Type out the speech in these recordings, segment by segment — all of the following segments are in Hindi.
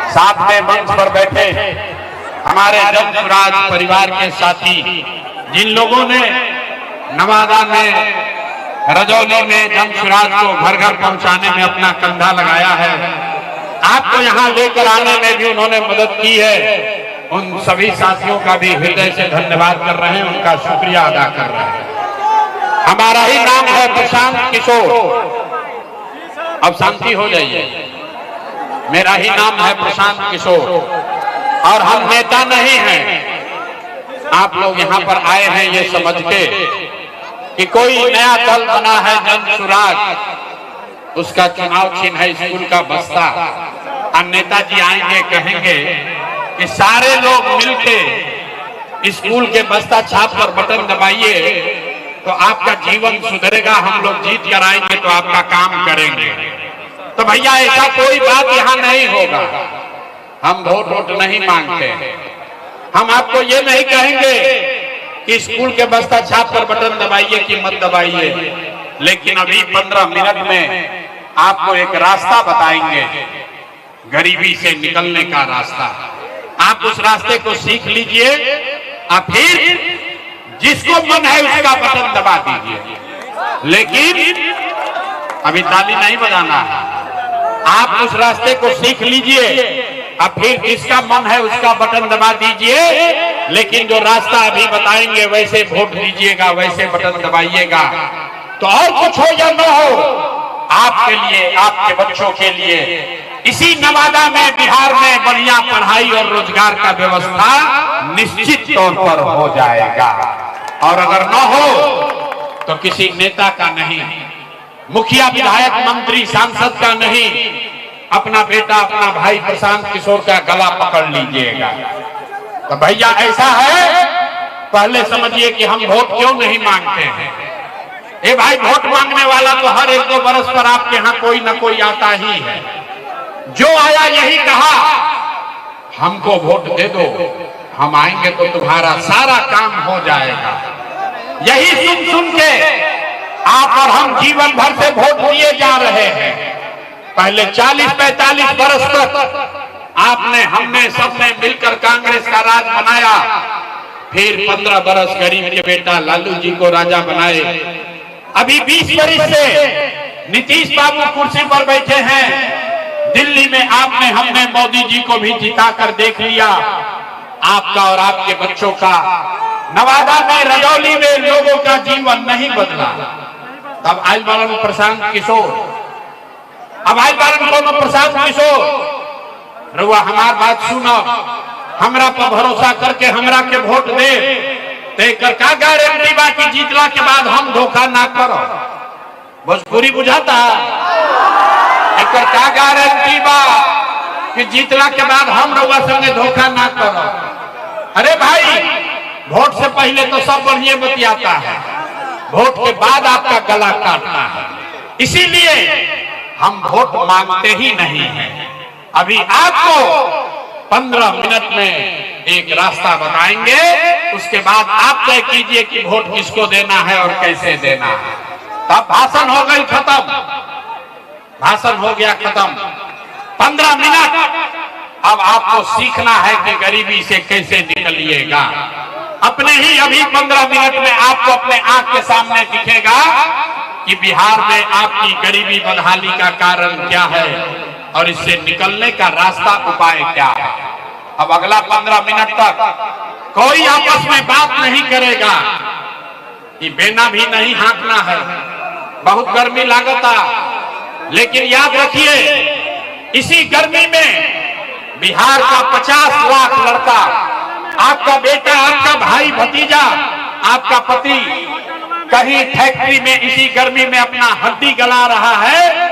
साथ में मंच पर बैठे हमारे जमसुराज परिवार के साथी, जिन लोगों ने नवादा में, रजौली में जमसुराज को घर घर पहुंचाने में अपना कंधा लगाया है, आपको यहाँ लेकर आने में भी उन्होंने मदद की है, उन सभी साथियों का भी हृदय से धन्यवाद कर रहे हैं, उनका शुक्रिया अदा कर रहे हैं। हमारा ही नाम है प्रशांत किशोर। अब शांति हो जाइए। मेरा ही नाम है प्रशांत किशोर और हम नेता नहीं हैं। आप लोग यहाँ पर आए हैं ये समझ के कि कोई नया दल बना है जमसुराज, उसका चुनाव चिन्ह है स्कूल का बस्ता, और नेताजी आएंगे कहेंगे कि सारे लोग मिलके स्कूल के बस्ता छाप पर बटन दबाइए तो आपका जीवन सुधरेगा, हम लोग जीत कर आएंगे तो आपका काम करेंगे। तो भैया ऐसा कोई बात यहाँ नहीं होगा। हम वोट नहीं मांगते। हम आपको ये नहीं कहेंगे कि स्कूल के बस्ता छाप पर बटन दबाइए कि मत दबाइए, लेकिन अभी 15 मिनट में आपको एक रास्ता बताएंगे, गरीबी से निकलने का रास्ता। आप उस रास्ते को सीख लीजिए और फिर जिसको मन है उसका बटन दबा दीजिए, लेकिन अभी ताली नहीं बजाना है। आप उस रास्ते को सीख लीजिए और फिर जिसका मन है उसका बटन दबा दीजिए, लेकिन जो रास्ता अभी बताएंगे वैसे वोट दीजिएगा, वैसे बटन दबाइएगा। तो और कुछ हो या न हो, आपके लिए, आपके बच्चों के लिए इसी नवादा में, बिहार में बढ़िया पढ़ाई और रोजगार का व्यवस्था निश्चित तौर पर हो जाएगा। और अगर न हो तो किसी नेता का नहीं, मुखिया, विधायक, मंत्री, सांसद का नहीं, अपना बेटा, अपना भाई प्रशांत किशोर का गला पकड़ लीजिएगा। तो भैया ऐसा है, पहले समझिए कि हम वोट क्यों नहीं मांगते हैं। ए भाई, वोट मांगने वाला तो हर 1-2 बरस पर आपके यहाँ कोई न कोई आता ही है। जो आया यही कहा, हमको वोट दे दो, हम आएंगे तो तुम्हारा सारा काम हो जाएगा। यही सुन सुन के आप और हम जीवन भर से वोट दिए जा रहे हैं। पहले 40-45 बरस तक आपने, हमने, सबने मिलकर कांग्रेस का राज बनाया। फिर 15 बरस गरीब के बेटा लालू जी को राजा बनाए। अभी 20 बरस से नीतीश बाबू कुर्सी पर बैठे हैं। दिल्ली में आपने, हमने मोदी जी को भी जिता कर देख लिया। आपका और आपके बच्चों का नवादा में, रजौली में लोगों का जीवन नहीं बदला। तब आयल बालन प्रशांत किशोर, अब आयल बालन कोनो प्रशांत किशोर, रुआ हमार बात सुनो, हमरा पर भरोसा करके हमरा के वोट दे, तेकर का गारंटी बा कि जीतला के बाद हम धोखा ना करो। भोजपुरी बुझाता, एकर का गारंटी बा कि जीतला के बाद हम रुआ संगे धोखा ना करो। अरे भाई, वोट से पहले तो सब बढ़िया बतियाता है, वोट के बाद आपका गला काटता है। इसीलिए हम वोट मांगते ही नहीं हैं। अभी आपको 15 मिनट में एक रास्ता बताएंगे, उसके बाद आप तय कीजिए कि वोट किसको देना है और कैसे देना है। तब भाषण हो गई खत्म, भाषण हो गया खत्म। 15 मिनट अब आपको सीखना है कि गरीबी से कैसे निकलिएगा। अपने ही अभी 15 मिनट में आपको अपने आंख के सामने दिखेगा कि बिहार में आपकी गरीबी बदहाली का कारण क्या है और इससे निकलने का रास्ता, उपाय क्या है। अब अगला 15 मिनट तक कोई आपस में बात नहीं करेगा, कि बेना भी नहीं हाँकना है, बहुत गर्मी लागता। लेकिन याद रखिए, इसी गर्मी में बिहार का 50 लाख लड़का, आपका बेटा, आपका भाई, भतीजा, आपका पति कहीं फैक्ट्री में इसी गर्मी में अपना हड्डी गला रहा है।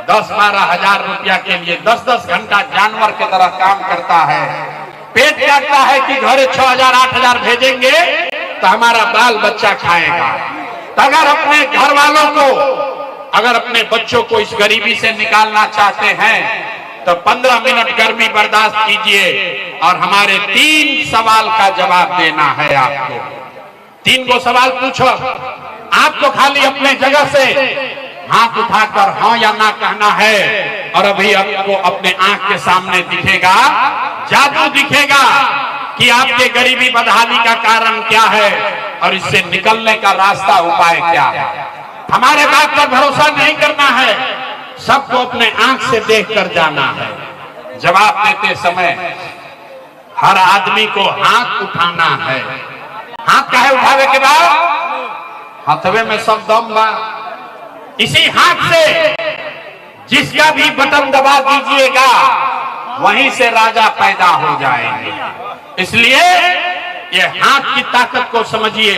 10-12 हजार रुपया के लिए 10-10 घंटा जानवर की तरह काम करता है। पेट काटता है कि घरे 6,000-8,000 भेजेंगे तो हमारा बाल बच्चा खाएगा। तो अगर अपने घर वालों को, अगर अपने बच्चों को इस गरीबी से निकालना चाहते हैं तो 15 मिनट गर्मी बर्दाश्त कीजिए और हमारे 3 सवाल का जवाब देना है आपको। 3 गो सवाल पूछो, आपको खाली अपने जगह से हाथ उठाकर हाँ या ना कहना है और अभी आपको अपने आंख के सामने दिखेगा, जादू दिखेगा कि आपके गरीबी बदहाली का कारण क्या है और इससे निकलने का रास्ता उपाय क्या है। हमारे बात पर भरोसा नहीं करना है, सबको अपने आंख से देखकर जाना है। जवाब देते समय हर आदमी को हाथ उठाना है। हाथ काहे उठावे के बाद? हथवे में सब दम बा। इसी हाथ से जिसका भी बटन दबा दीजिएगा वहीं से राजा पैदा हो जाएंगे। इसलिए ये हाथ की ताकत को समझिए।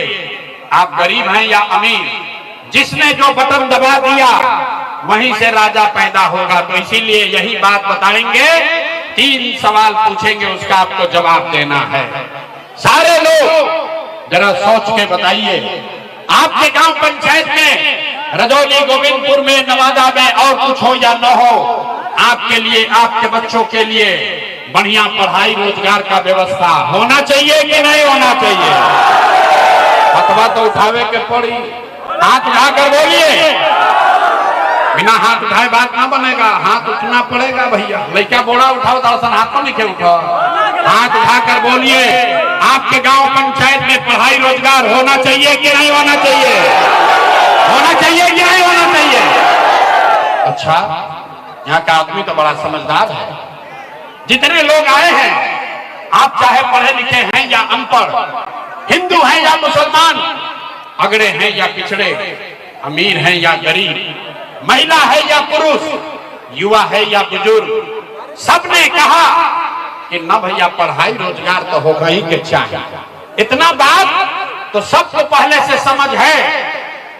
आप गरीब हैं या अमीर, जिसने जो बटन दबा दिया वहीं से राजा पैदा होगा। तो इसीलिए यही बात बताएंगे, 3 सवाल पूछेंगे, उसका आपको जवाब देना है। सारे लोग जरा सोच के बताइए, आपके गांव पंचायत में, रजौली, गोविंदपुर में, नवादा में और कुछ हो या न हो, आपके लिए, आपके बच्चों के लिए बढ़िया पढ़ाई रोजगार का व्यवस्था होना चाहिए कि नहीं होना चाहिए? हथवा तो उठावे के पड़ी। हाथ उठाकर बोलिए। बिना हाथ उठाए बात ना बनेगा, हाथ उठना पड़ेगा भैया। लड़का बोला उठाओ, दरअसल हाथ तो नहीं उठा। हाथ उठाकर बोलिए, आपके गांव पंचायत में पढ़ाई रोजगार होना चाहिए कि नहीं होना चाहिए? होना चाहिए कि नहीं होना चाहिए? अच्छा, यहाँ का आदमी तो बड़ा समझदार है। जितने लोग आए हैं, आप चाहे पढ़े लिखे हैं या अनपढ़, हिंदू हैं या मुसलमान, अगड़े हैं या पिछड़े, अमीर हैं या गरीब, महिला है या पुरुष, युवा है या बुजुर्ग, सबने कहा कि न भैया पढ़ाई रोजगार तो होगा ही के चाहिए। इतना बात तो सबको पहले से समझ है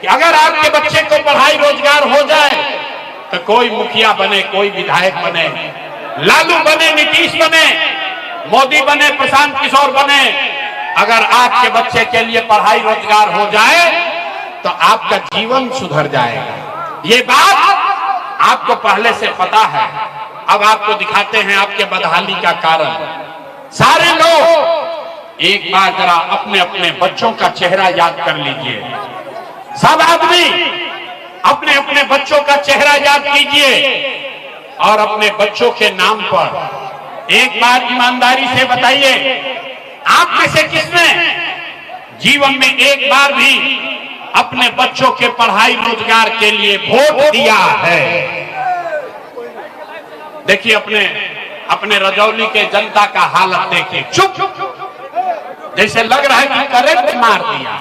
कि अगर आपके बच्चे को पढ़ाई रोजगार हो जाए तो कोई मुखिया बने, कोई विधायक बने, लालू बने, नीतीश बने, मोदी बने, प्रशांत किशोर बने, अगर आपके बच्चे के लिए पढ़ाई रोजगार हो जाए तो आपका जीवन सुधर जाएगा। ये बात आपको पहले से पता है। अब आपको दिखाते हैं आपके बदहाली का कारण। सारे लोग एक बार जरा अपने अपने बच्चों का चेहरा याद कर लीजिए। सब आदमी अपने अपने बच्चों का चेहरा याद कीजिए और अपने बच्चों के नाम पर एक बार ईमानदारी से बताइए, आप में से किसने जीवन में एक बार भी अपने बच्चों के पढ़ाई रोजगार के लिए वोट दिया है? देखिए, अपने रजौली के जनता का हालत देखिए। चुप, जैसे लग रहा है कि करंट मार दिया।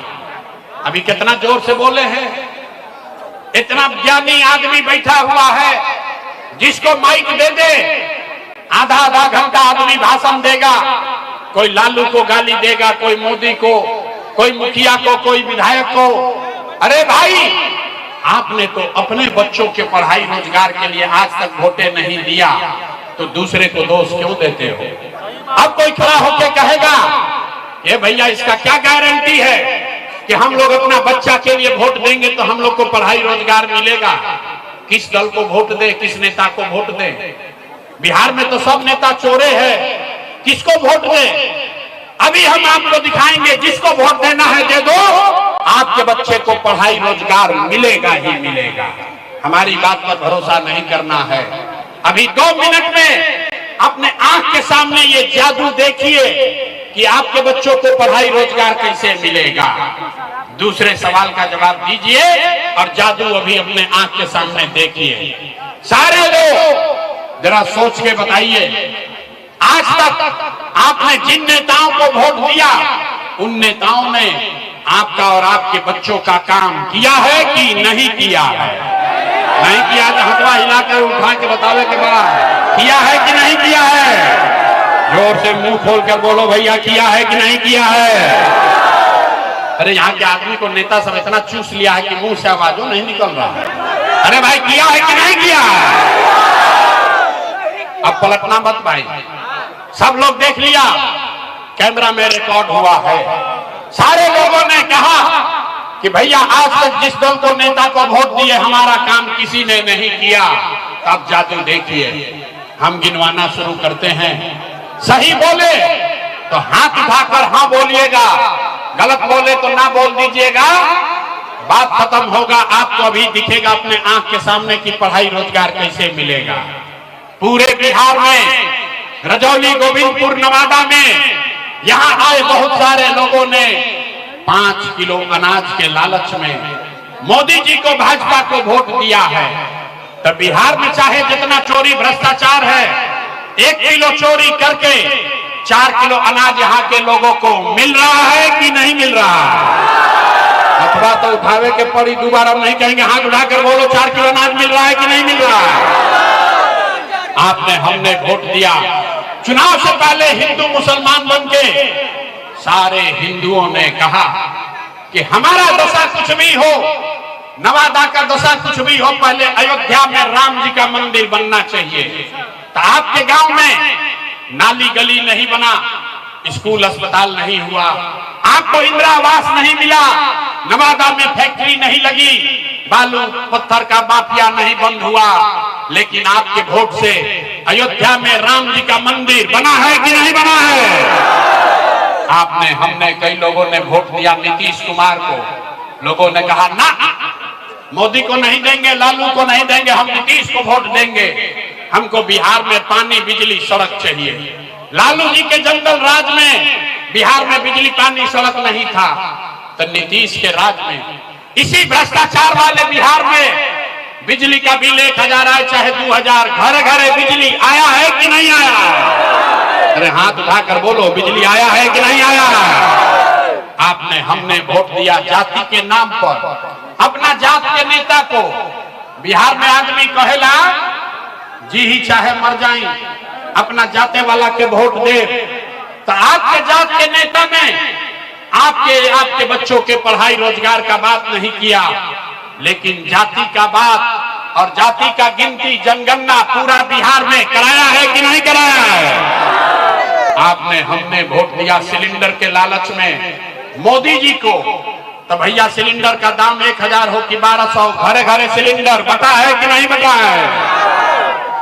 अभी कितना जोर से बोले हैं। इतना ज्ञानी आदमी बैठा हुआ है, जिसको माइक दे दे आधा आधा घंटा आदमी भाषण देगा। कोई लालू को गाली देगा, कोई मोदी को, कोई मुखिया को, कोई विधायक को। अरे भाई, आपने तो अपने बच्चों के पढ़ाई रोजगार के लिए आज तक वोटे नहीं दिया, तो दूसरे को दोष क्यों देते हो? अब कोई खड़ा होकर कहेगा, ये भैया इसका क्या गारंटी है कि हम लोग अपना बच्चा के लिए वोट देंगे तो हम लोग को पढ़ाई रोजगार मिलेगा? किस दल को वोट दे, किस नेता को वोट दे? बिहार में तो सब नेता चोरे हैं, किसको वोट दे? अभी हम आपको दिखाएंगे, जिसको वोट देना है दे दो, आपके बच्चे को पढ़ाई रोजगार मिलेगा ही मिलेगा। हमारी बात पर भरोसा नहीं करना है। अभी 2 मिनट में अपने आंख के सामने ये जादू देखिए कि आपके बच्चों को पढ़ाई रोजगार कैसे मिलेगा। दूसरे सवाल का जवाब दीजिए और जादू अभी अपने आंख के सामने देखिए। सारे लोग जरा सोच के बताइए, आज तक आपने जिन नेताओं को वोट दिया, उन नेताओं ने आपका और आपके बच्चों का काम किया है कि नहीं किया है? नहीं किया तो हथवा हिलाकर उठा के बतावे के बाद किया है कि नहीं किया है? जोर से मुंह खोल कर बोलो भैया, किया है कि नहीं किया है? अरे यहाँ के आदमी को नेता सब इतना चूस लिया है कि मुंह से आवाजों नहीं निकल रहा। अरे भाई, किया है कि नहीं किया है? अब पलटना मत भाई, सब लोग देख लिया, कैमरा में रिकॉर्ड हुआ है। सारे लोगों ने कहा कि भैया आज तक जिस दल को नेता को वोट दिए हमारा काम किसी ने नहीं किया। अब जादू देखिए, हम गिनवाना शुरू करते हैं। सही बोले तो हाथ उठाकर हाँ बोलिएगा, गलत बोले तो ना बोल दीजिएगा। बात खत्म होगा। आपको अभी दिखेगा अपने आंख के सामने कि पढ़ाई रोजगार कैसे मिलेगा। पूरे बिहार में, रजौली, गोविंदपुर, नवादा में यहां आए बहुत सारे लोगों ने 5 किलो अनाज के लालच में मोदी जी को, भाजपा को वोट दिया है। तो बिहार में चाहे जितना चोरी भ्रष्टाचार है, 1 किलो चोरी करके 4 किलो अनाज यहाँ के लोगों को मिल रहा है कि नहीं मिल रहा है? अथवा तो उठावे के पड़ी, दोबारा नहीं कहेंगे, हाथ उठाकर बोलो 4 किलो अनाज मिल रहा है कि नहीं मिल रहा है? आपने, हमने वोट दिया। चुनाव से पहले हिंदू मुसलमान बनके सारे हिंदुओं ने कहा कि हमारा दशा कुछ भी हो, नवादा का दशा कुछ भी हो, पहले अयोध्या में राम जी का मंदिर बनना चाहिए। तो आपके गांव में नाली गली नहीं बना, स्कूल अस्पताल नहीं हुआ, आपको इंदिरा आवास नहीं मिला, नवादा में फैक्ट्री नहीं लगी, बालू पत्थर का माफिया नहीं बंद हुआ, लेकिन आपके वोट से अयोध्या में राम जी का मंदिर बना है कि नहीं बना है? आपने, हमने, कई लोगों ने वोट दिया नीतीश कुमार को। लोगों ने कहा ना, मोदी को नहीं देंगे, लालू को नहीं देंगे, हम नीतीश को वोट देंगे। हमको बिहार में पानी, बिजली, सड़क चाहिए। लालू जी के जंगल राज में बिहार में बिजली, पानी, सड़क नहीं था। तो नीतीश के राज में, इसी भ्रष्टाचार वाले बिहार में बिजली का बिल 1000 आए चाहे 2000, घर घरे बिजली आया है कि नहीं आया? अरे हाथ उठाकर बोलो, बिजली आया है कि नहीं आया? आपने, हमने वोट दिया जाति के नाम पर। अपना जात के नेता को, बिहार में आदमी कहेला जी ही चाहे मर जाए, अपना जाते वाला के वोट दे। तो आपके जात के नेता ने आपके बच्चों के पढ़ाई रोजगार का बात नहीं किया, लेकिन जाति का बात और जाति का गिनती, जनगणना पूरा बिहार में कराया है कि नहीं कराया है? आपने, हमने वोट दिया सिलेंडर के लालच में मोदी जी को। तो भैया सिलेंडर का दाम 1000 हो कि 1200, घरे घरे सिलेंडर बटा है कि नहीं बटा है?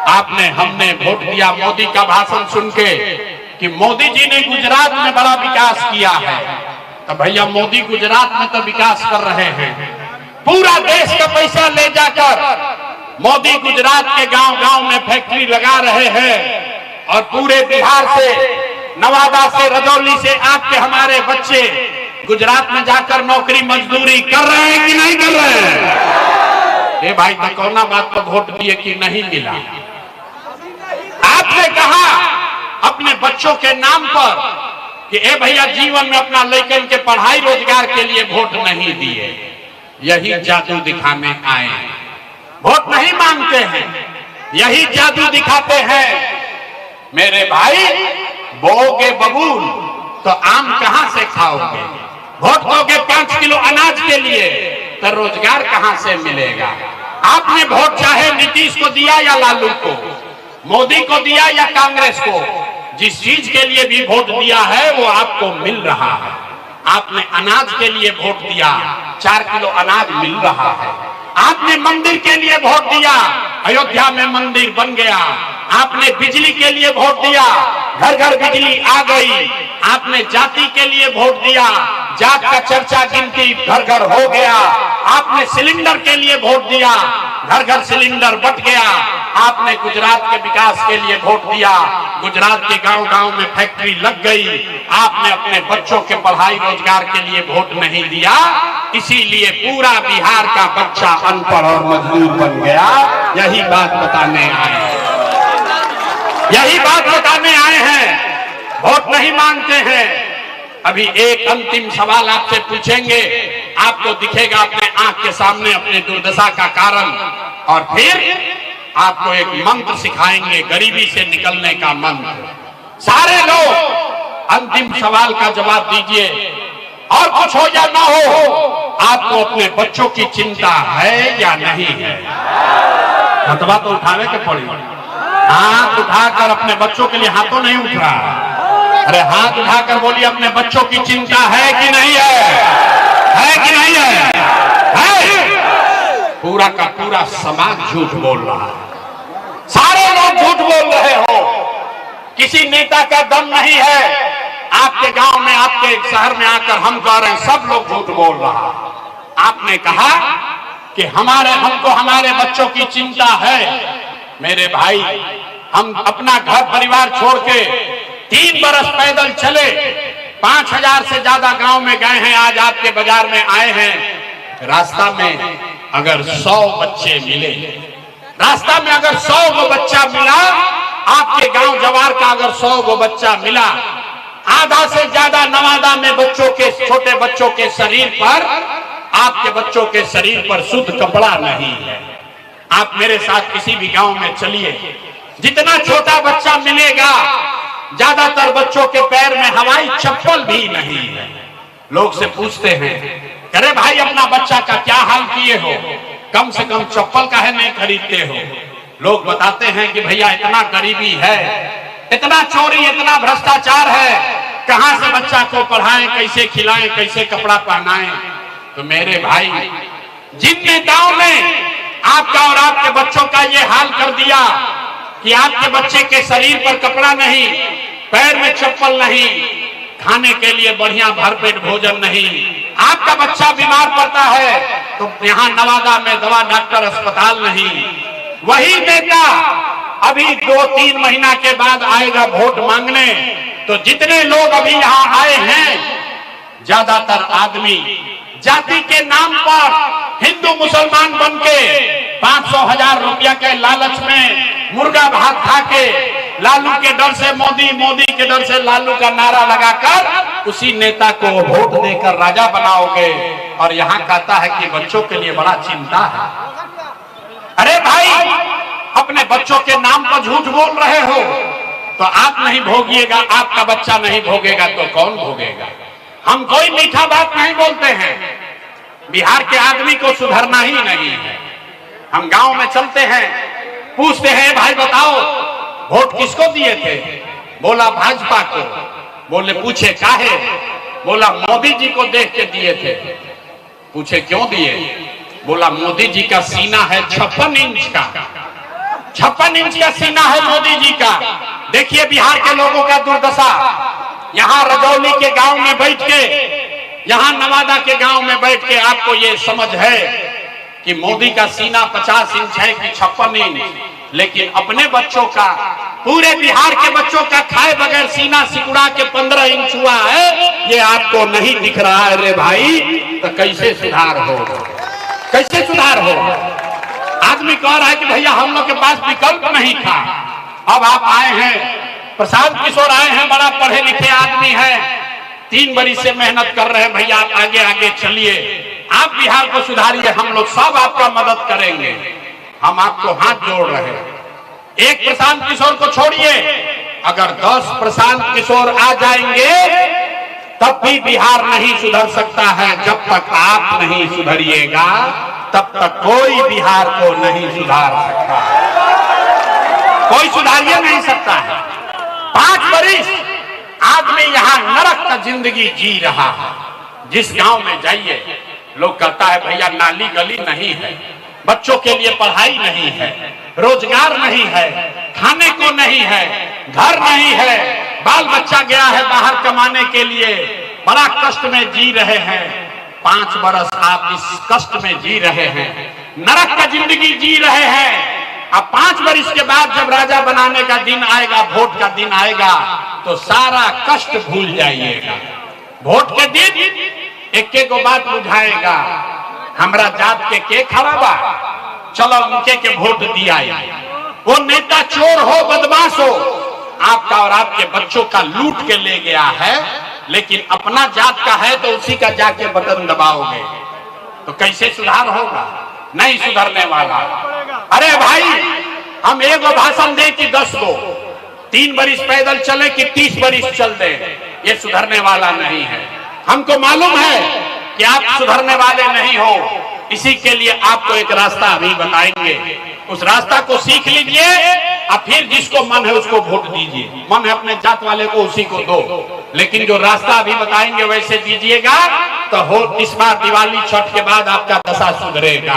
आपने, हमने वोट दिया मोदी का भाषण सुन के कि मोदी जी ने गुजरात में बड़ा विकास किया है। तो भैया मोदी गुजरात में तो विकास कर रहे हैं, पूरा देश का पैसा ले जाकर मोदी गुजरात के गांव-गांव में फैक्ट्री लगा रहे हैं। और पूरे बिहार से, नवादा से, रजौली से आपके हमारे बच्चे गुजरात में जाकर नौकरी मजदूरी कर रहे हैं कि नहीं कर रहे हैं? ये भाई तो कौना बात पर वोट दिए कि नहीं मिला? आपने कहा अपने बच्चों के नाम पर कि ए भैया जीवन में अपना लड़कन के पढ़ाई रोजगार के लिए वोट नहीं दिए। यही जादू दिखाने आए हैं, वोट नहीं मांगते हैं, यही जादू दिखाते हैं। मेरे भाई, बोओगे बबूल तो आम कहां से खाओगे? वोट दोगे 5 किलो अनाज के लिए तो रोजगार कहां से मिलेगा? आपने वोट चाहे नीतीश को दिया या लालू को, मोदी को दिया या कांग्रेस को, जिस चीज के लिए भी वोट दिया है वो आपको मिल रहा है। आपने अनाज के लिए वोट दिया, 4 किलो अनाज मिल रहा है। आपने मंदिर के लिए वोट दिया, अयोध्या में मंदिर बन गया। आपने बिजली के लिए वोट दिया, घर घर बिजली आ गई। आपने जाति के लिए वोट दिया, जात का चर्चा गिनती घर घर हो गया। आपने सिलेंडर के लिए वोट दिया, घर घर सिलेंडर बट गया। आपने गुजरात के विकास के लिए वोट दिया, गुजरात के गांव-गांव में फैक्ट्री लग गई। आपने अपने बच्चों के पढ़ाई रोजगार के लिए वोट नहीं दिया, इसीलिए पूरा बिहार का बच्चा अनपढ़ और मजदूर बन गया। यही बात बताने आए हैं, यही बात बताने आए हैं। वोट नहीं मांगते हैं। अभी एक अंतिम सवाल आपसे पूछेंगे, आपको दिखेगा अपने आंख के सामने अपने दुर्दशा का कारण, और फिर आपको एक मंत्र सिखाएंगे, गरीबी से निकलने का मंत्र। सारे लोग अंतिम सवाल का जवाब दीजिए, और कुछ हो या ना हो, आपको अपने बच्चों की चिंता है या नहीं है? हथवा तो उठावे के पड़ी। हाथ उठाकर अपने बच्चों के लिए, हाथों नहीं उठ रहा, अरे हाथ उठाकर बोलिए, अपने बच्चों की चिंता है कि नहीं है? है कि नहीं है? है। पूरा का पूरा समाज झूठ बोल रहा है, सारे लोग झूठ बोल रहे हो, किसी नेता का दम नहीं है। आपके गांव में, आपके शहर में आकर हम कह रहे हैं, सब लोग झूठ बोल रहा। आपने कहा कि हमको हमारे बच्चों की चिंता है। मेरे भाई, हम अपना घर परिवार छोड़ के 3 बरस पैदल चले, 5000 से ज्यादा गांव में गए हैं, आज आपके बाजार में आए हैं। रास्ता में अगर 100 बच्चे मिले, रास्ता में अगर 100 गो बच्चा मिला, आपके गांव जवार का अगर 100 गो बच्चा मिला, आधा से ज्यादा नवादा में बच्चों के, छोटे बच्चों के शरीर पर, आपके बच्चों के शरीर पर शुद्ध कपड़ा नहीं है। आप मेरे साथ किसी भी गांव में चलिए, जितना छोटा बच्चा मिलेगा, ज्यादातर बच्चों के पैर में हवाई चप्पल भी नहीं है। लोग से पूछते हैं, अरे भाई अपना बच्चा का क्या हाल किए हो, कम से कम चप्पल काहे नहीं खरीदते हो? लोग बताते हैं कि भैया इतना गरीबी है, इतना चोरी, इतना भ्रष्टाचार है, कहां से बच्चा को पढ़ाएं, कैसे खिलाएं, कैसे कपड़ा पहनाएं। तो मेरे भाई, जिन नेताओं ने आपका और आपके बच्चों का ये हाल कर दिया कि आपके बच्चे के शरीर पर कपड़ा नहीं, पैर में चप्पल नहीं, खाने के लिए बढ़िया भरपेट भोजन नहीं, आपका बच्चा बीमार पड़ता है तो यहाँ नवादा में दवा डॉक्टर अस्पताल नहीं, वही नेता अभी 2-3 महीना के बाद आएगा वोट मांगने। तो जितने लोग अभी यहाँ आए हैं, ज्यादातर आदमी जाति के नाम पर हिंदू मुसलमान बन के 500,000 रुपया के लालच में मुर्गा भात खा के, लालू के डर से मोदी, मोदी के डर से लालू का नारा लगाकर उसी नेता को वोट देकर राजा बनाओगे। और यहाँ कहता है कि बच्चों के लिए बड़ा चिंता है। अरे भाई, अपने बच्चों के नाम पर झूठ बोल रहे हो तो आप नहीं भोगिएगा, आपका बच्चा नहीं भोगेगा तो कौन भोगेगा? हम कोई मीठा बात नहीं बोलते हैं, बिहार के आदमी को सुधरना ही नहीं है। हम गांव में चलते हैं, पूछते हैं भाई बताओ वोट किसको दिए थे? बोला भाजपा को। बोले पूछे काहे? बोला मोदी जी को देख के दिए थे। पूछे क्यों दिए? बोला मोदी जी का सीना है 56 इंच का, 56 इंच का सीना है मोदी जी का। देखिए बिहार के लोगों का दुर्दशा। यहाँ रजौली के गांव में बैठ के, यहाँ नवादा के गांव में बैठ के आपको ये समझ है कि मोदी का सीना 50 इंच है कि 56 इंच, लेकिन अपने बच्चों का, पूरे बिहार के बच्चों का खाए बगैर सीना सिकुड़ा के 15 इंच हुआ है, ये आपको नहीं दिख रहा है रे भाई। तो कैसे सुधार होगा? कैसे सुधार होगा? आदमी कह रहा है कि भैया हम लोग के पास विकल्प नहीं था। अब आप आए हैं, प्रशांत किशोर आए हैं, बड़ा पढ़े लिखे आदमी है, 3 बरस से मेहनत कर रहे हैं। भैया आप आगे आगे चलिए, आप बिहार को सुधारिए, हम लोग सब आपका मदद करेंगे। हम आपको हाथ जोड़ रहे हैं। एक प्रशांत किशोर को छोड़िए, अगर 10 प्रशांत किशोर आ जाएंगे तब भी बिहार नहीं सुधर सकता है। जब तक आप नहीं सुधरिएगा तब तक कोई बिहार को नहीं सुधार सकता, कोई सुधारिए नहीं सकता है। 5 बरस आदमी यहाँ नरक का जिंदगी जी रहा है। जिस गांव में जाइए लोग कहता है भैया नाली गली नहीं है, बच्चों के लिए पढ़ाई नहीं है, रोजगार नहीं है, खाने को नहीं है, घर नहीं है, बाल बच्चा गया है बाहर कमाने के लिए, बड़ा कष्ट में जी रहे हैं। 5 बरस आप इस कष्ट में जी रहे हैं, नरक का जिंदगी जी रहे हैं। अब 5 बरस के बाद जब राजा बनाने का दिन आएगा, वोट का दिन आएगा, तो सारा कष्ट भूल जाइएगा। वोट के दिन एक को बात बुझाएगा, हमरा जात के खड़ा बा, चलो उनके के वोट दिया। वो नेता चोर हो, बदमाश हो, आपका और आपके बच्चों का लूट के ले गया है, लेकिन अपना जात का है तो उसी का जाके बटन दबाओगे तो कैसे सुधार होगा? नहीं सुधरने वाला। अरे भाई, हम एक भाषण दे कि 10 गो, 3 बरस पैदल चले कि 30 बरस चल दे, ये सुधरने वाला नहीं है। हमको मालूम है कि आप सुधरने वाले नहीं हो, इसी के लिए आपको एक रास्ता अभी बताएंगे। उस रास्ता को सीख लीजिए और फिर जिसको मन है उसको वोट दीजिए। मन है अपने जात वाले को, उसी को दो, लेकिन जो रास्ता अभी बताएंगे वैसे दीजिएगा तो हो इस बार दिवाली छठ के बाद आपका दशा सुधरेगा।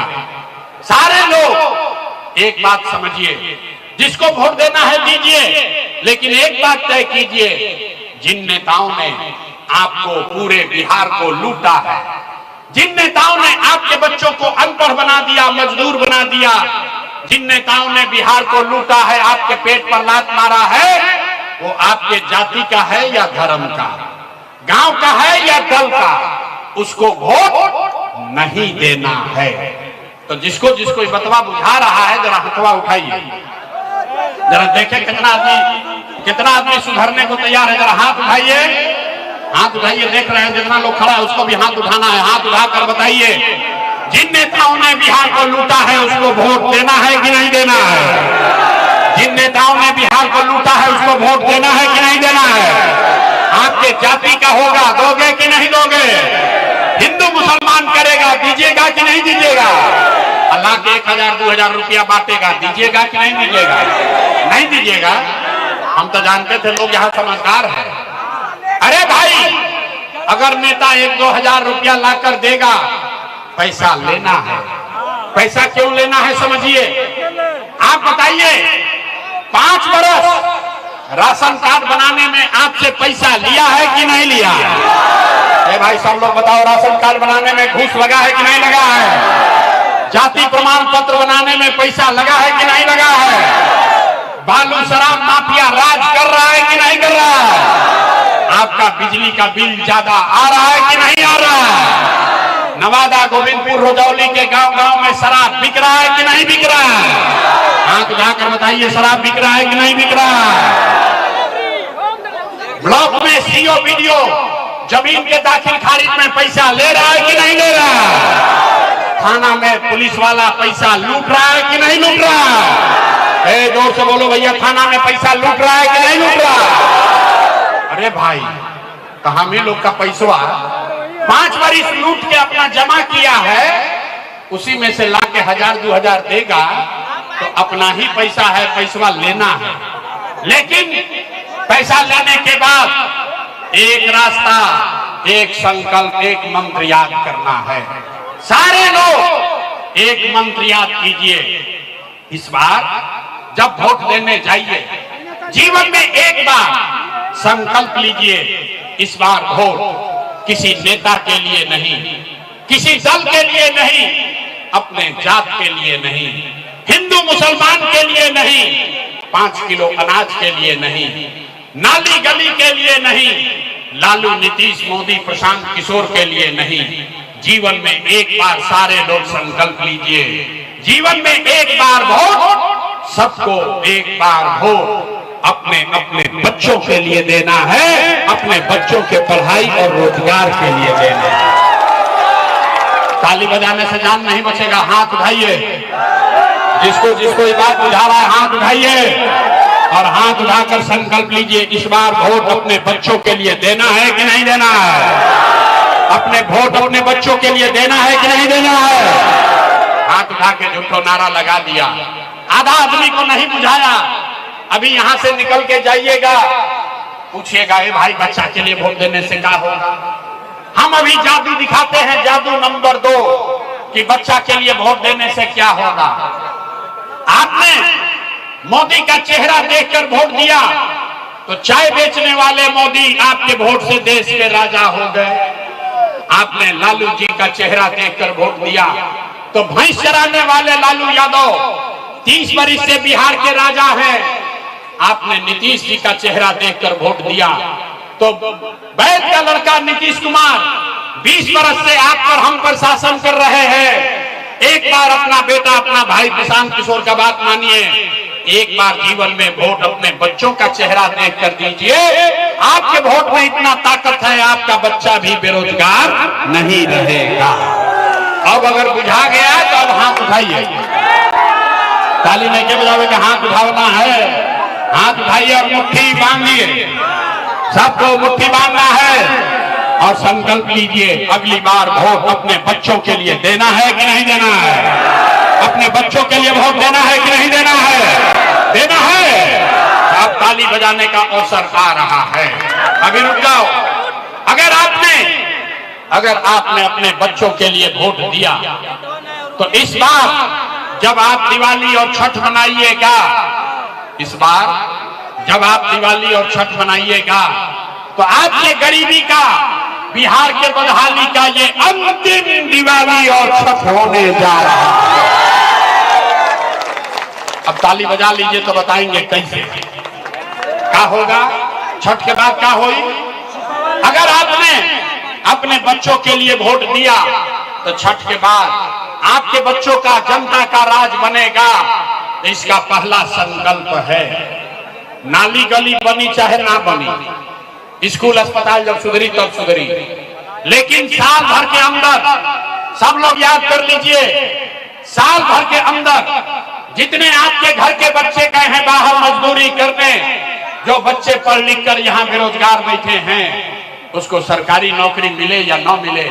सारे लोग एक बात समझिए, जिसको वोट देना है दीजिए, लेकिन एक बात तय कीजिए, जिन नेताओं ने आपको पूरे बिहार को लूटा है, जिन नेताओं ने आपके बच्चों को अनपढ़ बना दिया, मजदूर बना दिया, जिन नेताओं ने बिहार को लूटा है, आपके पेट पर लात मारा है, वो आपके जाति का है या धर्म का, गांव का है या दल का, उसको वोट नहीं देना है। तो जिसको जिसको ये बतवा बुझा रहा है, जरा हथवा उठाइए, जरा देखें कितना आदमी सुधरने को तैयार है। जरा हाथ उठाइए, हाथ उठाइए। देख रहे हैं जितना लोग खड़ा है उसको भी हाथ उठाना है। हाथ उठाकर बताइए, जिन नेताओं ने बिहार को लूटा है उसको वोट देना है कि नहीं देना है? जिन नेताओं ने बिहार को लूटा है उसको वोट देना है कि नहीं देना है? आपके जाति का होगा, दोगे कि नहीं दोगे? हिंदू मुसलमान करेगा, दीजिएगा कि नहीं दीजिएगा? अल्लाह के 1000-2000 रुपया बांटेगा, दीजिएगा कि नहीं दीजिएगा? नहीं दीजिएगा। हम तो जानते थे लोग यहाँ समझदार है। अरे भाई, अगर नेता 1-2 हजार रुपया लाकर देगा, पैसा लेना है। पैसा क्यों लेना है समझिए। आप बताइए, 5 बरस राशन कार्ड बनाने में आपसे पैसा लिया है कि नहीं लिया? ए भाई सब लोग बताओ, राशन कार्ड बनाने में घूस लगा है कि नहीं लगा है? जाति प्रमाण पत्र बनाने में पैसा लगा है कि नहीं लगा है? बालू शराब माफिया राज कर रहा है कि नहीं कर रहा है? आपका बिजली का बिल ज्यादा आ रहा है कि नहीं आ रहा है? नवादा, गोविंदपुर, रजौली के गांव-गांव में शराब बिक रहा है कि नहीं बिक रहा है? हाथ उठाकर बताइए, शराब बिक रहा है कि नहीं बिक रहा है? ब्लॉक में सीओ बीडीओ जमीन के दाखिल खारिज में पैसा ले रहा है कि नहीं ले रहा है? थाना में पुलिस वाला पैसा लूट रहा है कि नहीं लूट रहा है? जोर से बोलो भैया, थाना में पैसा लूट रहा है कि नहीं लूट रहा है? अरे भाई, तो हम ही लोग का पैसा 5 बरिस लूट के अपना जमा किया है, उसी में से लाके 1000-2000 देगा तो अपना ही पैसा है, पैसा लेना है। लेकिन पैसा लेने के बाद एक रास्ता, एक संकल्प, एक मंत्र याद करना है। सारे लोग एक मंत्र याद कीजिए। इस बार जब वोट देने जाइए, जीवन में एक बार संकल्प लीजिए, इस बार वोट किसी नेता के लिए नहीं, किसी दल के लिए नहीं, अपने जात के लिए नहीं, हिंदू मुसलमान के लिए नहीं, 5 किलो अनाज के लिए नहीं, नाली गली के लिए नहीं, लालू, नीतीश, मोदी, प्रशांत किशोर के लिए नहीं। जीवन में एक बार सारे लोग संकल्प लीजिए, जीवन में एक बार वोट, सबको एक बार वोट अपने अपने बच्चों के लिए देना है, अपने बच्चों के पढ़ाई और रोजगार के लिए देना है। ताली बजाने से जान नहीं बचेगा। हाथ उठाइए, जिसको जिसको ये बात बुझा रहा है हाथ उठाइए और हाथ उठाकर संकल्प लीजिए, इस बार वोट अपने बच्चों के लिए देना है कि नहीं देना है? अपने वोट अपने बच्चों के लिए देना है कि नहीं देना है? हाथ उठा के झूठो नारा लगा दिया, आधा आदमी को नहीं बुझाया। अभी यहां से निकल के जाइएगा, पूछिएगा, ए भाई बच्चा के लिए वोट देने से क्या होगा? हम अभी जादू दिखाते हैं, जादू नंबर 2, कि बच्चा के लिए वोट देने से क्या होगा। आपने मोदी का चेहरा देखकर वोट दिया तो चाय बेचने वाले मोदी आपके वोट से देश के राजा हो गए। आपने लालू जी का चेहरा देखकर वोट दिया तो भैंस चराने वाले लालू यादव 30 वर्ष से बिहार के राजा हैं। आपने नीतीश जी का चेहरा देखकर वोट दिया तो वैद का लड़का नीतीश कुमार 20 वर्ष से आप पर हम पर शासन कर रहे हैं। एक बार अपना बेटा, अपना भाई प्रशांत किशोर का बात मानिए, एक बार जीवन में वोट अपने बच्चों का चेहरा देख कर दीजिए। आपके वोट में इतना ताकत है, आपका बच्चा भी बेरोजगार नहीं रहेगा। अब अगर बुझा गया तो अब हाथ उठाइए, ताली नहीं के बजावे का हाथ उठाना है। हाथ उठाइए और मुट्ठी बांधिए, सबको मुट्ठी बांधना है और संकल्प लीजिए, अगली बार वोट अपने बच्चों के लिए देना है कि नहीं देना है? अपने बच्चों के लिए वोट देना है कि नहीं देना है? देना है। अब ताली बजाने का अवसर आ रहा है, अभी रुक जाओ। अगर आपने अपने बच्चों के लिए वोट दिया तो इस बार जब आप दिवाली और छठ मनाइएगा, इस बार जब आप दिवाली और छठ मनाइएगा तो आपके गरीबी का, बिहार के बदहाली का ये अंतिम दिवाली और छठ होने जा रहा है। अब ताली बजा लीजिए तो बताएंगे कैसे क्या होगा। छठ के बाद क्या होगी? अगर आपने अपने बच्चों के लिए वोट दिया तो छठ के बाद आपके बच्चों का जनता का राज बनेगा। इसका पहला संकल्प है, नाली गली बनी चाहे ना बनी, स्कूल अस्पताल जब सुधरी तब सुधरी, लेकिन साल भर के अंदर, सब लोग याद कर लीजिए, साल भर के अंदर जितने आपके घर के बच्चे गए हैं बाहर मजदूरी करने, जो बच्चे पढ़ लिख कर यहाँ बेरोजगार बैठे हैं, उसको सरकारी नौकरी मिले या न मिले,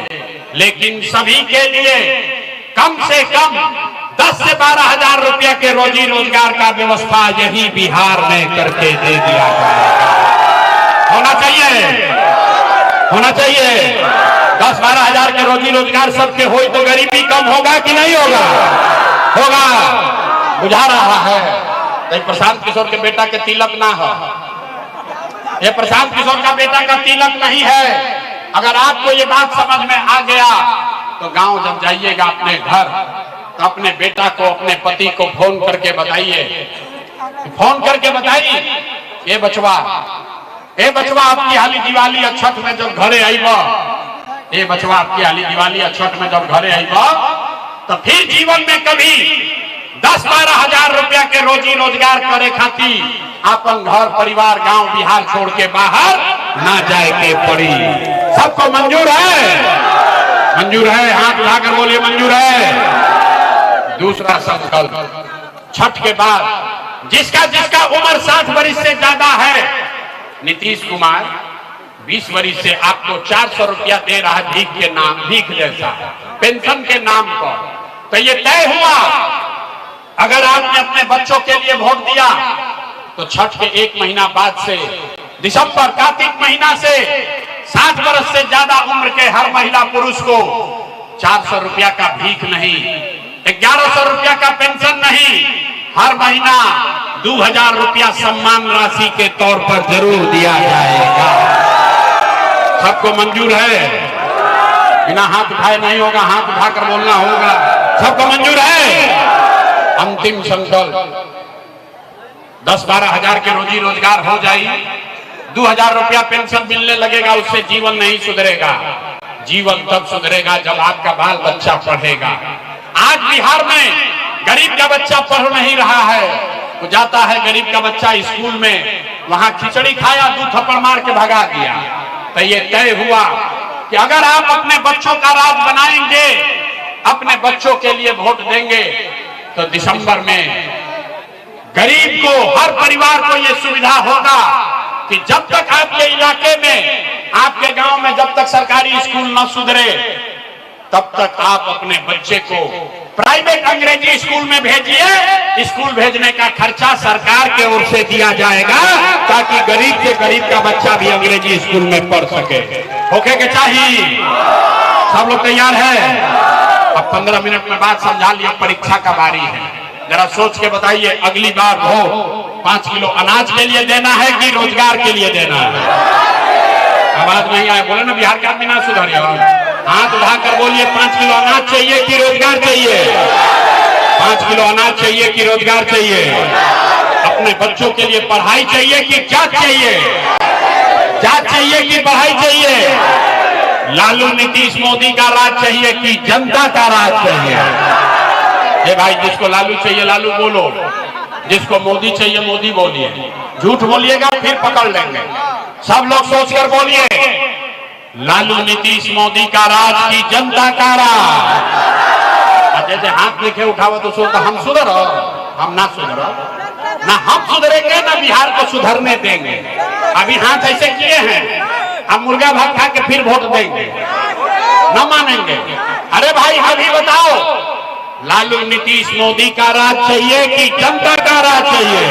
लेकिन सभी के लिए कम से कम 10 से 12 हजार रुपया के रोजी रोजगार का व्यवस्था यही बिहार में करके दे दिया जाएगा। होना चाहिए, होना चाहिए। 10-12 हजार के रोजी रोजगार सबके हो तो गरीबी कम होगा कि नहीं होगा? होगा। बुझा रहा है तो प्रशांत किशोर के बेटा के तिलक ना हो, ये प्रशांत किशोर का बेटा का तिलक नहीं है। अगर आपको ये बात समझ में आ गया तो गांव जब जाइएगा अपने घर तो अपने बेटा को, अपने पति को फोन करके बताइए, फोन करके बताइए, ये बचवा आपकी हाली दिवाली और छठ में जब घरे आईबा, ये बचवा आपकी हाली दिवाली और छठ में जब घरे आईबा तो फिर जीवन में कभी 10-12 हजार रुपया के रोजी रोजगार करे खातिर अपन घर परिवार गांव बिहार छोड़ के बाहर ना जाए के पड़ी। सबको मंजूर है? मंजूर है? हाथ उठाकर बोलिए मंजूर है। दूसरा संकल्प, छठ के बाद जिसका जिसका उम्र 60 वर्ष से ज्यादा है, नीतीश कुमार 20 वर्ष से आपको 400 रुपया दे रहा है, भीख के नाम, भीख जैसा पेंशन के नाम पर। तो ये तय हुआ अगर आपने अपने बच्चों के लिए वोट दिया तो छठ के 1 महीना बाद से दिसंबर कार्तिक महीना से 60 वर्ष से ज्यादा उम्र के हर महिला पुरुष को 400 रुपया का भीख नहीं, 1100 रुपया का पेंशन नहीं, हर महीना 2000 रुपया सम्मान राशि के तौर पर जरूर दिया जाएगा। सबको मंजूर है? बिना हाथ उठाए नहीं होगा, हाथ उठाकर बोलना होगा। सबको मंजूर है? अंतिम संकल्प, 10-12 हजार के रोजी रोजगार हो जाए, 2000 रुपया पेंशन मिलने लगेगा, उससे जीवन नहीं सुधरेगा। जीवन तब सुधरेगा जब आपका बाल बच्चा पढ़ेगा। आज बिहार में गरीब का बच्चा पढ़ नहीं रहा है, वो जाता है गरीब का बच्चा स्कूल में, वहां खिचड़ी खाया, 2 थप्पड़ मार के भगा दिया। तो ये तय हुआ कि अगर आप अपने बच्चों का राज बनाएंगे, अपने बच्चों के लिए वोट देंगे, तो दिसंबर में गरीब को, हर परिवार को यह सुविधा होगा कि जब तक आपके इलाके में, आपके गांव में जब तक सरकारी स्कूल न सुधरे, तब तक आप अपने बच्चे को प्राइवेट अंग्रेजी स्कूल में भेजिए। स्कूल भेजने का खर्चा सरकार के ओर से दिया जाएगा ताकि गरीब से गरीब का बच्चा भी अंग्रेजी स्कूल में पढ़ सके। होके के चाहिए? सब लोग तैयार है? अब 15 मिनट में बात समझा लिया, परीक्षा का बारी है। जरा सोच के बताइए, अगली बार वोट 5 किलो अनाज के लिए देना है कि रोजगार के लिए देना है? आवाज नहीं आए, बोले ना बिहार का आदमी ना सुधरे। हाथ उठाकर बोलिए, 5 किलो अनाज चाहिए कि रोजगार चाहिए? 5 किलो अनाज चाहिए कि रोजगार चाहिए? अपने बच्चों के लिए पढ़ाई चाहिए कि जात चाहिए? जात चाहिए कि पढ़ाई चाहिए? लालू नीतीश मोदी का राज चाहिए कि जनता का राज चाहिए? ये भाई, जिसको लालू चाहिए लालू बोलो, जिसको मोदी चाहिए मोदी बोलिए। झूठ बोलिएगा फिर पकड़ लेंगे। सब लोग सोचकर बोलिए, लालू नीतीश मोदी का राज की जनता का राज। जैसे हाथ लिखे उठावा तो सोचता हम सुधर, हम ना सुधर, ना हम सुधरेंगे ना बिहार को सुधरने देंगे। अभी हाथ ऐसे किए हैं, हम मुर्गा भात खा के फिर वोट देंगे, न मानेंगे। अरे भाई अभी बताओ, लालू नीतीश मोदी का राज चाहिए कि जनता का राज चाहिए?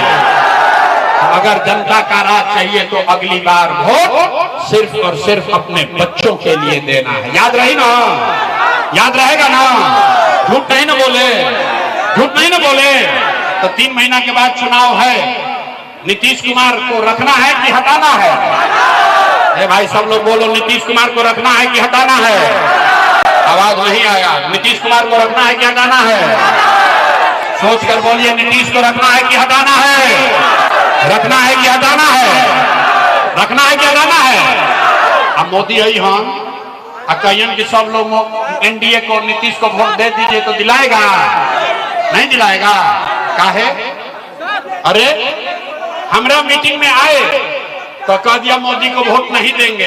अगर जनता का राज चाहिए तो अगली बार वोट सिर्फ और सिर्फ अपने बच्चों के लिए देना है। याद रही ना? याद रहेगा ना? झूठ नहीं ना बोले, झूठ नहीं ना बोले। तो 3 महीना के बाद चुनाव है, नीतीश कुमार को रखना है कि हटाना है? ए भाई सब लोग बोलो, नीतीश कुमार को रखना है कि हटाना है? आवाज नहीं आया। नीतीश कुमार को रखना है कि हटाना है? सोचकर बोलिए, नीतीश को रखना है कि हटाना है? रखना है कि हटाना है? रखना है कि हटाना है? अब मोदी आई हम कहियन कि सब लोग एनडीए को, नीतीश को वोट दे दीजिए, तो दिलाएगा? नहीं दिलाएगा। काहे? अरे हमरा मीटिंग में आए तो कह दिया मोदी को वोट नहीं देंगे,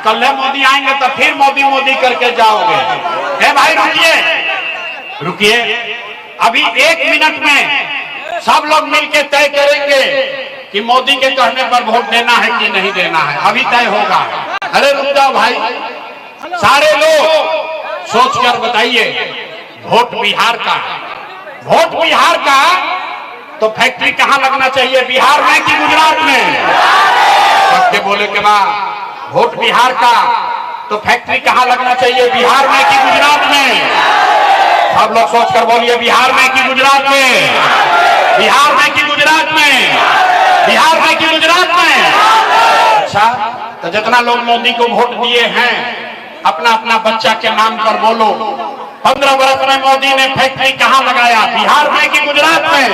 कल मोदी आएंगे तो फिर मोदी मोदी करके जाओगे। हे भाई रुकिए, रुकिए, अभी 1 मिनट में सब लोग मिलकर तय करेंगे कि मोदी के कहने पर वोट देना है कि नहीं देना है, अभी तय होगा। अरे रुक जाओ भाई, सारे लोग सोचकर बताइए। वोट बिहार का, वोट बिहार का, तो फैक्ट्री कहां लगना चाहिए, बिहार में कि गुजरात में? सबके बोले के बाद वोट बिहार का, तो फैक्ट्री कहां लगना चाहिए, बिहार में कि गुजरात में? सब लोग सोचकर बोलिए, बिहार में कि गुजरात में? बिहार में कि गुजरात में? बिहार में कि गुजरात में? अच्छा, तो जितना लोग मोदी को वोट दिए हैं, अपना अपना बच्चा के नाम पर बोलो। 15 वर्ष में मोदी ने फैक्ट्री कहां लगाया, बिहार में कि गुजरात में?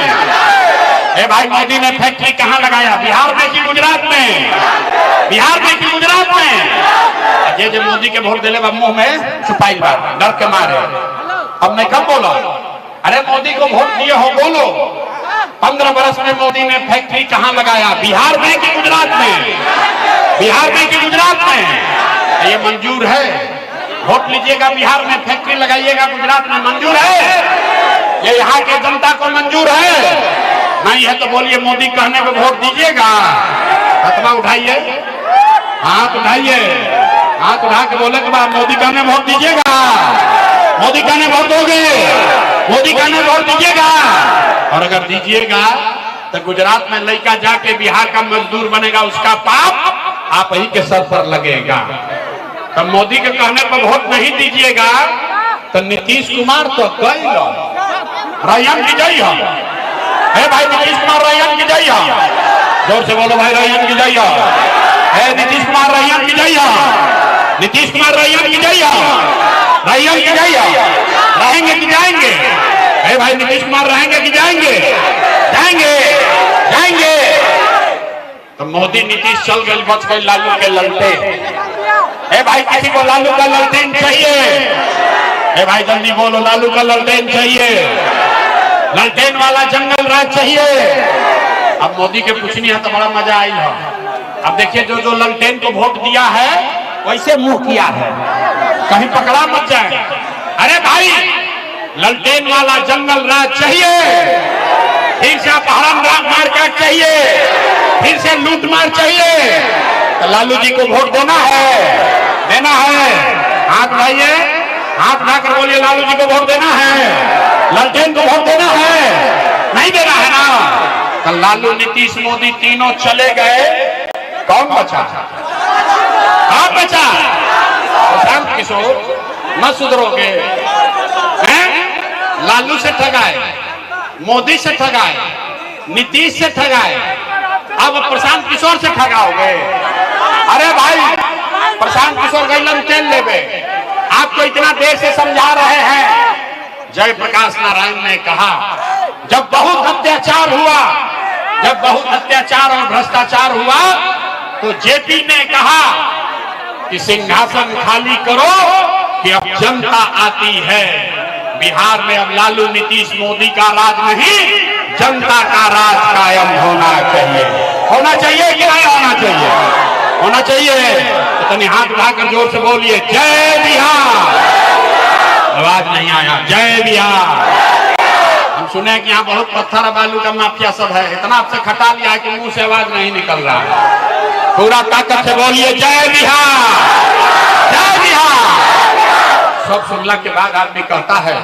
ए भाई, मोदी ने फैक्ट्री कहां लगाया, बिहार में कि गुजरात में? बिहार में कि गुजरात में? ये जो मोदी के वोट दिले मुंह में छुपाई बात, डर के मारे। अब मैं कब बोला? अरे मोदी को वोट दिए हो, बोलो। 15 वर्ष में मोदी ने फैक्ट्री कहां लगाया, बिहार में कि गुजरात में? बिहार में कि गुजरात में? ये मंजूर है? वोट लीजिएगा, बिहार में फैक्ट्री लगाइएगा, गुजरात में मंजूर है? ये यहाँ के जनता को मंजूर है? नहीं है तो बोलिए, मोदी कहने को वोट दीजिएगा? हाथ उठाइए, हाथ उठाइए, हाथ उठा के बोले के बाद मोदी कहने वोट दीजिएगा? मोदी कहने वोट दोगे? मोदी कहने वोट दीजिएगा? और अगर दीजिएगा तो गुजरात में लड़का जाके बिहार का मजदूर बनेगा, उसका पाप आप ही के सर पर लगेगा। तो मोदी के कहने पर वोट नहीं दीजिएगा तो नीतीश कुमार तो गई रैयन की जई हो। हे भाई, नीतीश कुमार रैयन की जई हो, जोर से बोलो भाई, रैयन की जई हो। हे नीतीश कुमार रैयन की जई हो, नीतीश कुमार रैयन की जई हो, रैयन की जई हो। रहेंगे कि जाएंगे? हे भाई, नीतीश कुमार रहेंगे कि जाएंगे? जाएंगे, जाएंगे। तो मोदी नीतीश चल गए, बच गए लालू के ललटे। ए भाई, किसी को लालू का ललटेन चाहिए? ए भाई जल्दी बोलो, लालू का ललटेन चाहिए? ललटेन वाला जंगल राज चाहिए? अब मोदी के पूछनी है तो बड़ा मजा आई है। अब देखिए, जो जो ललटेन को वोट दिया है वैसे मुंह किया है, कहीं पकड़ा मत जाए। अरे भाई, ललटेन वाला जंगल राज चाहिए? फिर से अपहरण मारकाट चाहिए? फिर से लूट मार चाहिए? तो लालू जी को वोट देना है, देना है? हाथ उठाइए, हाथ उठाकर बोलिए, लालू जी को वोट देना है? ललटेन को वोट देना है? नहीं देना है ना? तो लालू, नीतीश, मोदी तीनों चले गए, कौन बचा? कौन बचा? प्रशांत किशोर, न सुधरोगे? लालू से ठगाए, मोदी से ठगाए, नीतीश से ठगाए, अब प्रशांत किशोर से ठगाओगे? अरे भाई, प्रशांत किशोर गैलन तेल लेवे, आपको इतना देर से समझा रहे हैं। जयप्रकाश नारायण ने कहा, जब बहुत अत्याचार हुआ, जब बहुत अत्याचार और भ्रष्टाचार हुआ, तो जेपी ने कहा कि सिंहासन खाली करो कि अब जनता आती है। बिहार में अब लालू, नीतीश, मोदी का राज नहीं, जनता का राज कायम होना चाहिए। होना चाहिए कि नहीं होना चाहिए? होना चाहिए। तो तनी हाथ उठाकर जोर से बोलिए, जय बिहार। आवाज नहीं आया, जय बिहार। हम सुने कि यहाँ बहुत पत्थर बालू का माफिया सब है, इतना आपसे खटा लिया है कि मुंह से आवाज नहीं निकल रहा है। पूरा ताकत से बोलिए, जय बिहार, जय बिहार। सब सुनने के बाद आदमी कहता है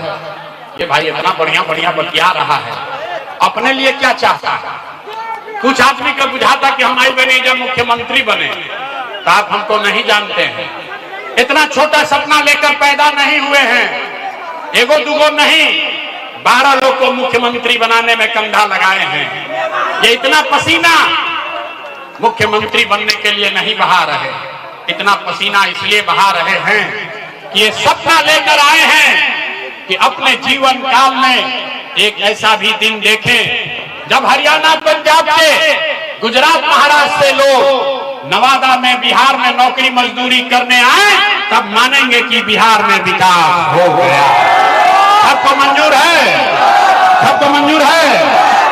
कि भाई इतना बढ़िया बढ़िया बतिया रहा है, अपने लिए क्या चाहता है? कुछ आदमी को बुझाता कि हम आई बने जब मुख्यमंत्री बने, तो आप हमको नहीं जानते हैं। इतना छोटा सपना लेकर पैदा नहीं हुए हैं, एगो दुगो नहीं, 12 लोग को मुख्यमंत्री बनाने में कंधा लगाए हैं। ये इतना पसीना मुख्यमंत्री बनने के लिए नहीं बहा रहे, इतना पसीना इसलिए बहा रहे हैं कि ये सपना लेकर आए हैं कि अपने जीवन काल में एक ऐसा भी दिन देखें जब हरियाणा, पंजाब से, गुजरात, महाराष्ट्र से लोग नवादा में, बिहार में नौकरी मजदूरी करने आए, तब मानेंगे कि बिहार में विकास हो गया। सबको मंजूर है? सबको मंजूर है?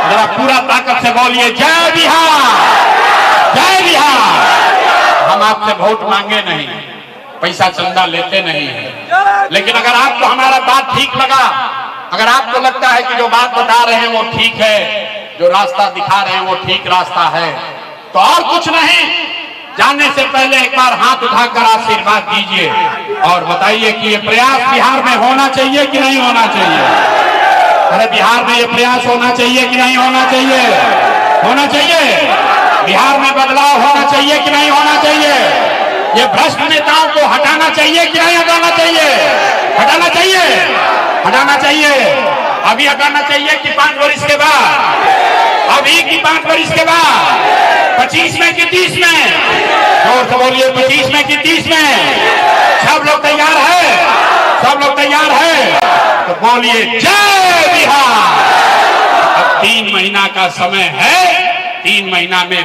जरा पूरा ताकत से बोलिए जय बिहार, जय बिहार। हम आपसे वोट मांगे नहीं, पैसा चंदा लेते नहीं है, लेकिन अगर आपको हमारा बात ठीक लगा, अगर आपको लगता है कि जो बात बता रहे हैं वो ठीक है, जो रास्ता दिखा रहे हैं वो ठीक रास्ता है, तो और कुछ नहीं, जाने से पहले एक बार हाथ उठाकर आशीर्वाद दीजिए और बताइए कि ये प्रयास बिहार में होना चाहिए कि नहीं होना चाहिए। अरे बिहार में ये प्रयास होना चाहिए कि नहीं होना चाहिए? होना चाहिए। बिहार में बदलाव होना चाहिए कि नहीं होना चाहिए? ये भ्रष्ट नेताओं को हटाना चाहिए कि नहीं हटाना चाहिए? हटाना चाहिए, हटाना चाहिए। अभी हटाना चाहिए कि 5 वर्ष के बाद? अभी की 5 वर्ष के बाद? 25 में कि 30 में? जोर से बोलिए, 25 में कि 30 में? सब लोग तैयार है? सब लोग तैयार है? तो बोलिए जय बिहार। अब 3 महीना का समय है, 3 महीना में